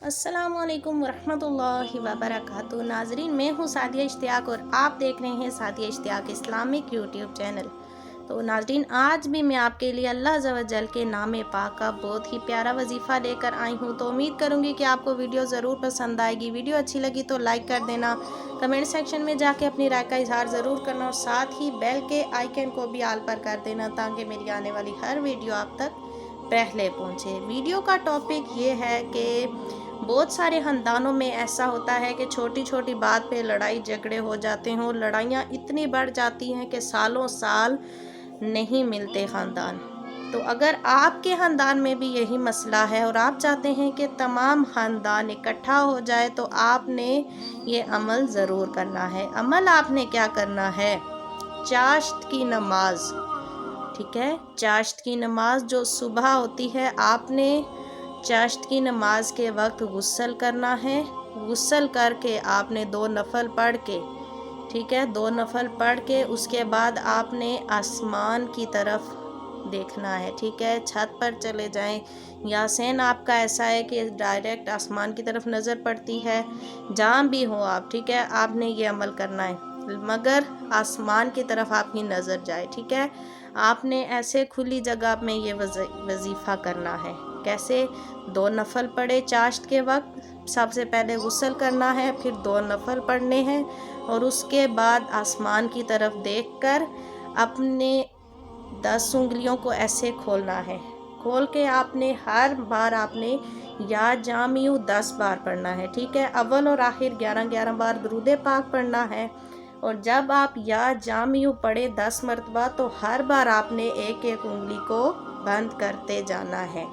अस्सलामु अलैकुम वरहमतुल्लाहि वबरकातुहू। नाजरीन, मैं हूँ सादिया इश्तियाक और आप देख रहे हैं Sadia Ishtiaq Islamic YouTube channel. तो नाजरीन, आज भी मैं आपके लिए अल्लाह अज़्ज़ा व जल के नाम पाक का बहुत ही प्यारा वजीफ़ा लेकर आई हूँ। तो उम्मीद करूँगी कि आपको वीडियो ज़रूर पसंद आएगी। वीडियो अच्छी लगी तो लाइक कर देना, कमेंट सेक्शन में जाके अपनी राय का इजहार ज़रूर करना और साथ ही बेल के आइकन को भी आल पर कर देना ताकि मेरी आने वाली हर वीडियो आप तक पहले पहुँचे। वीडियो का टॉपिक ये है कि बहुत सारे ख़ानदानों में ऐसा होता है कि छोटी छोटी बात पे लड़ाई झगड़े हो जाते हैं और लड़ाइयाँ इतनी बढ़ जाती हैं कि सालों साल नहीं मिलते ख़ानदान। तो अगर आपके ख़ानदान में भी यही मसला है और आप चाहते हैं कि तमाम ख़ानदान इकट्ठा हो जाए तो आपने ये अमल ज़रूर करना है। अमल आपने क्या करना है? चाश्त की नमाज, ठीक है, चाश्त की नमाज जो सुबह होती है, आपने चाश्त की नमाज के वक्त गुस्ल करना है। गुस्ल करके आपने 2 नफल पढ़ के, ठीक है, 2 नफल पढ़ के उसके बाद आपने आसमान की तरफ देखना है, ठीक है। छत पर चले जाएं, यासीन आपका ऐसा है कि डायरेक्ट आसमान की तरफ नज़र पड़ती है, जहाँ भी हो आप, ठीक है, आपने ये अमल करना है मगर आसमान की तरफ आपकी नज़र जाए, ठीक है। आपने ऐसे खुली जगह में ये वजीफ़ा करना है। कैसे? 2 नफल पढ़े चाश्त के वक्त, सबसे पहले गुस्ल करना है, फिर 2 नफल पढ़ने हैं और उसके बाद आसमान की तरफ देखकर अपने 10 उंगलियों को ऐसे खोलना है। खोल के आपने हर बार आपने या जामियु 10 बार पढ़ना है, ठीक है। अव्वल और आखिर 11-11 बार दुरूद पाक पढ़ना है और जब आप या जामियु पढ़े 10 मरतबा तो हर बार आपने एक एक उंगली को बंद करते जाना है,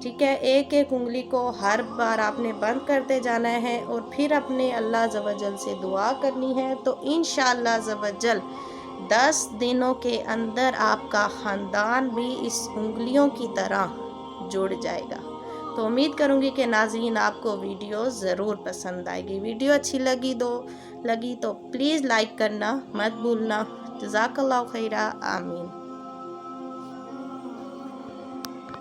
ठीक है। एक एक उंगली को हर बार आपने बंद करते जाना है और फिर अपने अल्लाह अज़्ज़ा व जल से दुआ करनी है। तो इंशाअल्लाह अज़्ज़ा व जल 10 दिनों के अंदर आपका ख़ानदान भी इस उंगलियों की तरह जुड़ जाएगा। तो उम्मीद करूँगी कि नाज़रीन आपको वीडियो ज़रूर पसंद आएगी। वीडियो अच्छी लगी तो प्लीज़ लाइक करना मत भूलना। जज़ाकल्लाहु खैरा, आमीन।